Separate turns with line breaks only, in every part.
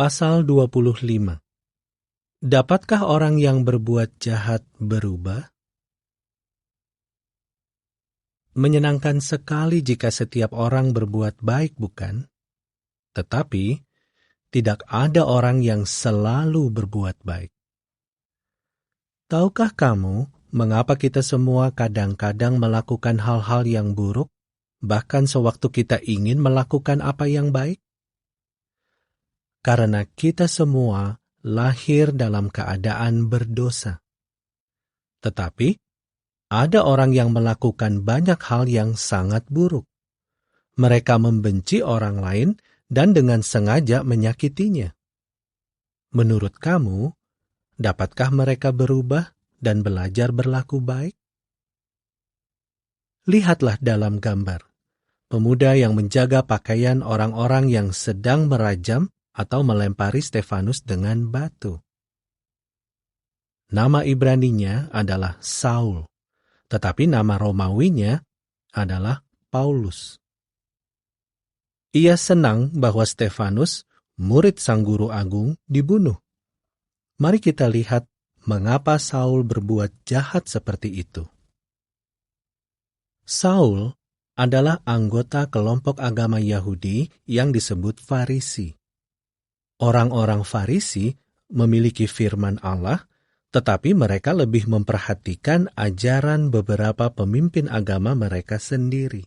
Pasal 25. Dapatkah orang yang berbuat jahat berubah? Menyenangkan sekali jika setiap orang berbuat baik, bukan? Tetapi, tidak ada orang yang selalu berbuat baik. Tahukah kamu mengapa kita semua kadang-kadang melakukan hal-hal yang buruk, bahkan sewaktu kita ingin melakukan apa yang baik? Karena kita semua lahir dalam keadaan berdosa. Tetapi, ada orang yang melakukan banyak hal yang sangat buruk. Mereka membenci orang lain dan dengan sengaja menyakitinya. Menurut kamu, dapatkah mereka berubah dan belajar berlaku baik? Lihatlah dalam gambar. Pemuda yang menjaga pakaian orang-orang yang sedang merajam atau melempari Stefanus dengan batu. Nama Ibraninya adalah Saul, tetapi nama Romawinya adalah Paulus. Ia senang bahwa Stefanus, murid sang guru agung, dibunuh. Mari kita lihat mengapa Saul berbuat jahat seperti itu. Saul adalah anggota kelompok agama Yahudi yang disebut Farisi. Orang-orang Farisi memiliki firman Allah, tetapi mereka lebih memperhatikan ajaran beberapa pemimpin agama mereka sendiri.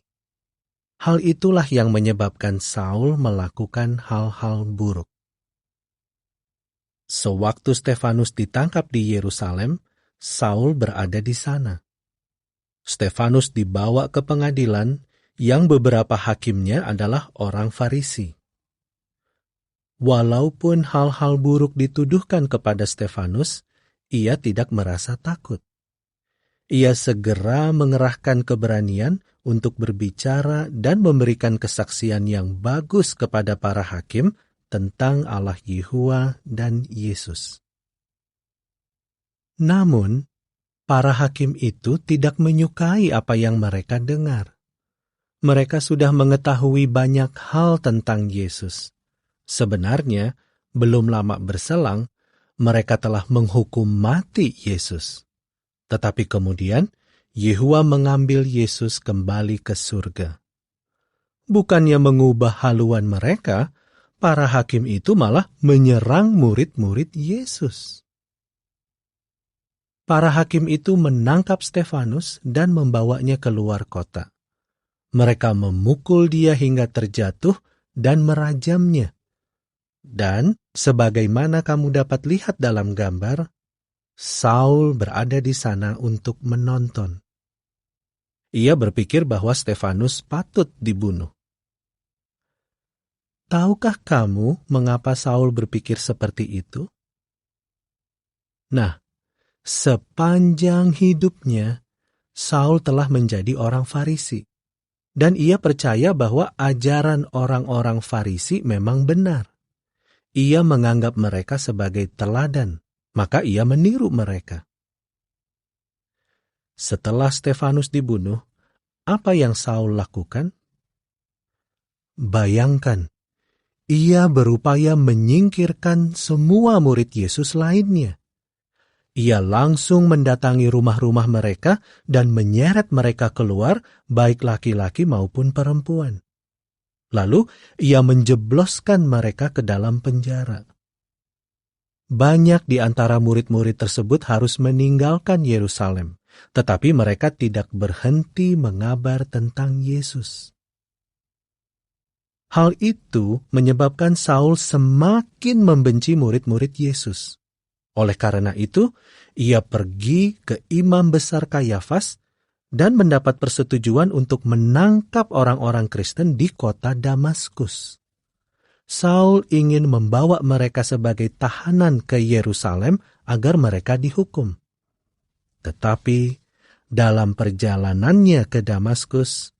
Hal itulah yang menyebabkan Saul melakukan hal-hal buruk. Sewaktu Stefanus ditangkap di Yerusalem, Saul berada di sana. Stefanus dibawa ke pengadilan yang beberapa hakimnya adalah orang Farisi. Walaupun hal-hal buruk dituduhkan kepada Stefanus, ia tidak merasa takut. Ia segera mengerahkan keberanian untuk berbicara dan memberikan kesaksian yang bagus kepada para hakim tentang Allah Yehuwa dan Yesus. Namun, para hakim itu tidak menyukai apa yang mereka dengar. Mereka sudah mengetahui banyak hal tentang Yesus. Sebenarnya, belum lama berselang, mereka telah menghukum mati Yesus. Tetapi kemudian, Yehuwa mengambil Yesus kembali ke surga. Bukannya mengubah haluan mereka, para hakim itu malah menyerang murid-murid Yesus. Para hakim itu menangkap Stefanus dan membawanya keluar kota. Mereka memukul dia hingga terjatuh dan merajamnya. Dan sebagaimana kamu dapat lihat dalam gambar, Saul berada di sana untuk menonton. Ia berpikir bahwa Stefanus patut dibunuh. Tahukah kamu mengapa Saul berpikir seperti itu? Nah, sepanjang hidupnya, Saul telah menjadi orang Farisi. Dan ia percaya bahwa ajaran orang-orang Farisi memang benar. Ia menganggap mereka sebagai teladan, maka ia meniru mereka. Setelah Stefanus dibunuh, apa yang Saul lakukan? Bayangkan, ia berupaya menyingkirkan semua murid Yesus lainnya. Ia langsung mendatangi rumah-rumah mereka dan menyeret mereka keluar, baik laki-laki maupun perempuan. Lalu, ia menjebloskan mereka ke dalam penjara. Banyak di antara murid-murid tersebut harus meninggalkan Yerusalem, tetapi mereka tidak berhenti mengabar tentang Yesus. Hal itu menyebabkan Saul semakin membenci murid-murid Yesus. Oleh karena itu, ia pergi ke imam besar Kayafas dan mendapat persetujuan untuk menangkap orang-orang Kristen di kota Damaskus. Saul ingin membawa mereka sebagai tahanan ke Yerusalem agar mereka dihukum. Tetapi dalam perjalanannya ke Damaskus,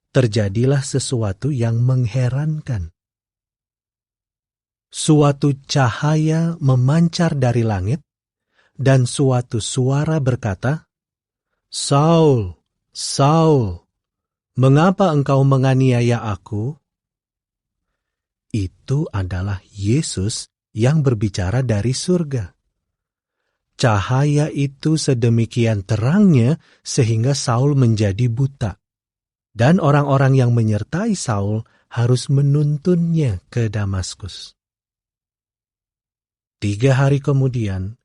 terjadilah sesuatu yang mengherankan. Suatu cahaya memancar dari langit, dan suatu suara berkata, "Saul, Saul, mengapa engkau menganiaya aku?" Itu adalah Yesus yang berbicara dari surga. Cahaya itu sedemikian terangnya sehingga Saul menjadi buta. Dan orang-orang yang menyertai Saul harus menuntunnya ke Damaskus. 3 hari kemudian,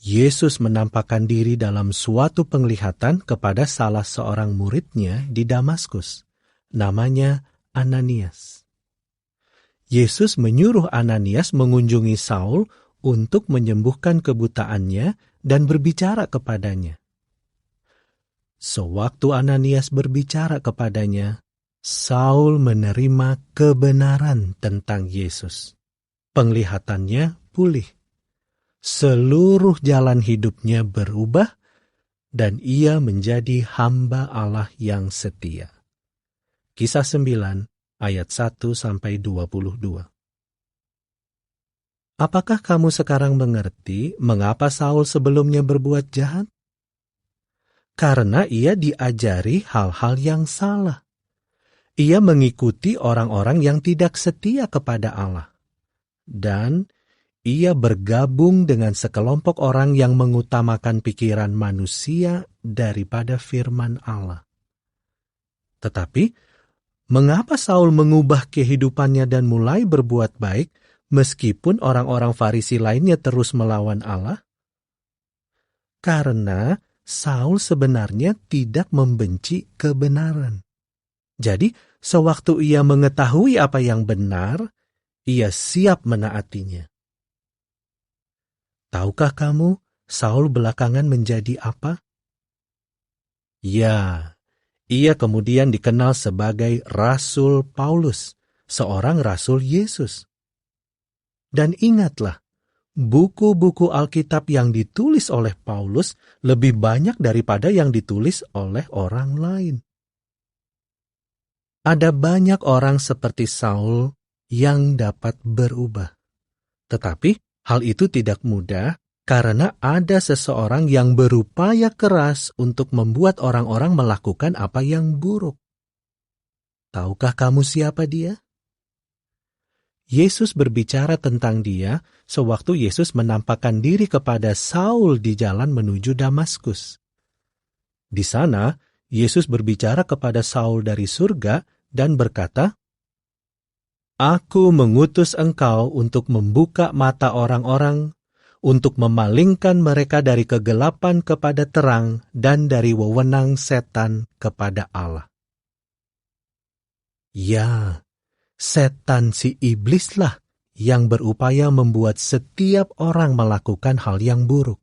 Yesus menampakkan diri dalam suatu penglihatan kepada salah seorang muridnya di Damaskus. Namanya Ananias. Yesus menyuruh Ananias mengunjungi Saul untuk menyembuhkan kebutaannya dan berbicara kepadanya. Sewaktu Ananias berbicara kepadanya, Saul menerima kebenaran tentang Yesus. Penglihatannya pulih. Seluruh jalan hidupnya berubah dan ia menjadi hamba Allah yang setia. Kisah 9 ayat 1-22. Apakah kamu sekarang mengerti mengapa Saul sebelumnya berbuat jahat? Karena ia diajari hal-hal yang salah. Ia mengikuti orang-orang yang tidak setia kepada Allah. Dan ia bergabung dengan sekelompok orang yang mengutamakan pikiran manusia daripada firman Allah. Tetapi, mengapa Saul mengubah kehidupannya dan mulai berbuat baik meskipun orang-orang Farisi lainnya terus melawan Allah? Karena Saul sebenarnya tidak membenci kebenaran. Jadi, sewaktu ia mengetahui apa yang benar, ia siap menaatinya. Tahukah kamu, Saul belakangan menjadi apa? Ya, ia kemudian dikenal sebagai Rasul Paulus, seorang Rasul Yesus. Dan ingatlah, buku-buku Alkitab yang ditulis oleh Paulus lebih banyak daripada yang ditulis oleh orang lain. Ada banyak orang seperti Saul yang dapat berubah. Tetapi hal itu tidak mudah karena ada seseorang yang berupaya keras untuk membuat orang-orang melakukan apa yang buruk. Tahukah kamu siapa dia? Yesus berbicara tentang dia sewaktu Yesus menampakkan diri kepada Saul di jalan menuju Damaskus. Di sana, Yesus berbicara kepada Saul dari surga dan berkata, "Aku mengutus engkau untuk membuka mata orang-orang, untuk memalingkan mereka dari kegelapan kepada terang dan dari wewenang setan kepada Allah." Ya, setan si iblislah yang berupaya membuat setiap orang melakukan hal yang buruk.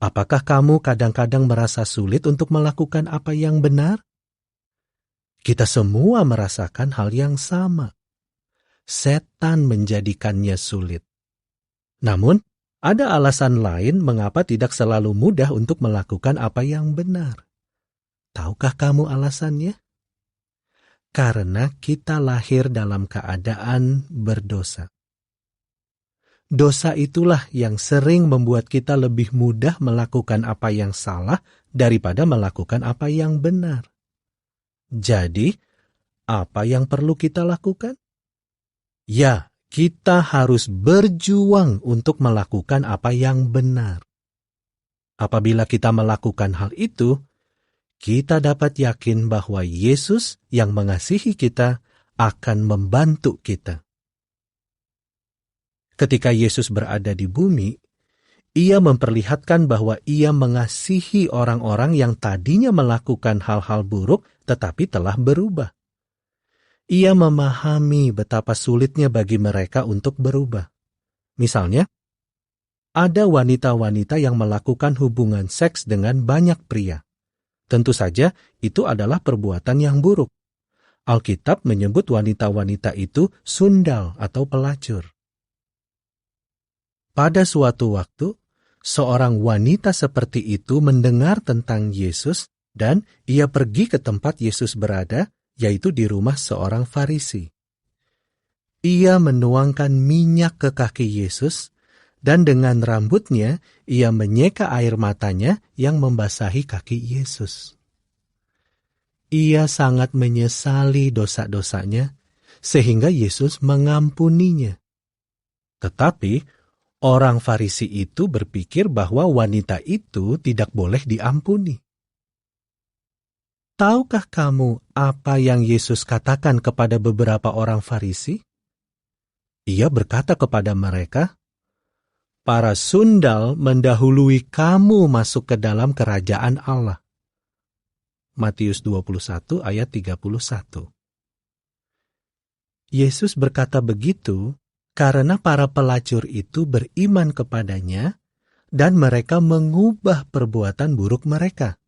Apakah kamu kadang-kadang merasa sulit untuk melakukan apa yang benar? Kita semua merasakan hal yang sama. Setan menjadikannya sulit. Namun, ada alasan lain mengapa tidak selalu mudah untuk melakukan apa yang benar. Tahukah kamu alasannya? Karena kita lahir dalam keadaan berdosa. Dosa itulah yang sering membuat kita lebih mudah melakukan apa yang salah daripada melakukan apa yang benar. Jadi, apa yang perlu kita lakukan? Ya, kita harus berjuang untuk melakukan apa yang benar. Apabila kita melakukan hal itu, kita dapat yakin bahwa Yesus yang mengasihi kita akan membantu kita. Ketika Yesus berada di bumi, ia memperlihatkan bahwa ia mengasihi orang-orang yang tadinya melakukan hal-hal buruk tetapi telah berubah. Ia memahami betapa sulitnya bagi mereka untuk berubah. Misalnya, ada wanita-wanita yang melakukan hubungan seks dengan banyak pria. Tentu saja, itu adalah perbuatan yang buruk. Alkitab menyebut wanita-wanita itu sundal atau pelacur. Pada suatu waktu, seorang wanita seperti itu mendengar tentang Yesus dan ia pergi ke tempat Yesus berada, yaitu di rumah seorang Farisi. Ia menuangkan minyak ke kaki Yesus dan dengan rambutnya ia menyeka air matanya yang membasahi kaki Yesus. Ia sangat menyesali dosa-dosanya, sehingga Yesus mengampuninya. Tetapi orang Farisi itu berpikir bahwa wanita itu tidak boleh diampuni. Tahukah kamu apa yang Yesus katakan kepada beberapa orang Farisi? Ia berkata kepada mereka, "Para sundal mendahului kamu masuk ke dalam kerajaan Allah." Matius 21 ayat 31. Yesus berkata begitu karena para pelacur itu beriman kepadanya dan mereka mengubah perbuatan buruk mereka.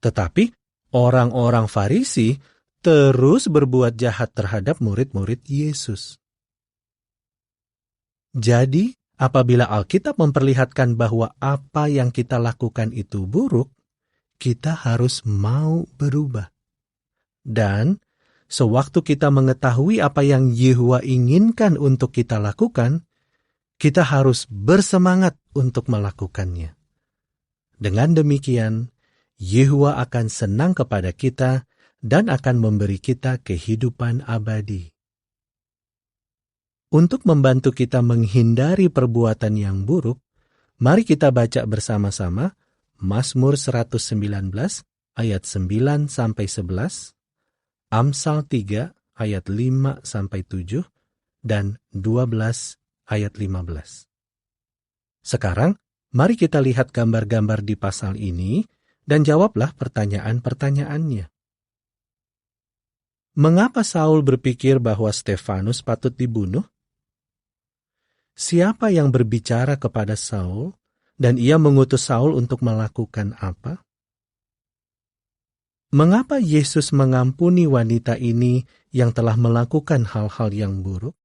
Tetapi orang-orang Farisi terus berbuat jahat terhadap murid-murid Yesus. Jadi, apabila Alkitab memperlihatkan bahwa apa yang kita lakukan itu buruk, kita harus mau berubah. Dan sewaktu kita mengetahui apa yang Yehuwa inginkan untuk kita lakukan, kita harus bersemangat untuk melakukannya. Dengan demikian, Yehuwa akan senang kepada kita dan akan memberi kita kehidupan abadi. Untuk membantu kita menghindari perbuatan yang buruk, mari kita baca bersama-sama Mazmur 119 ayat 9-11, Amsal 3 ayat 5-7, dan 12 ayat 15. Sekarang, mari kita lihat gambar-gambar di pasal ini dan jawablah pertanyaan-pertanyaannya. Mengapa Saul berpikir bahwa Stefanus patut dibunuh? Siapa yang berbicara kepada Saul dan ia mengutus Saul untuk melakukan apa? Mengapa Yesus mengampuni wanita ini yang telah melakukan hal-hal yang buruk?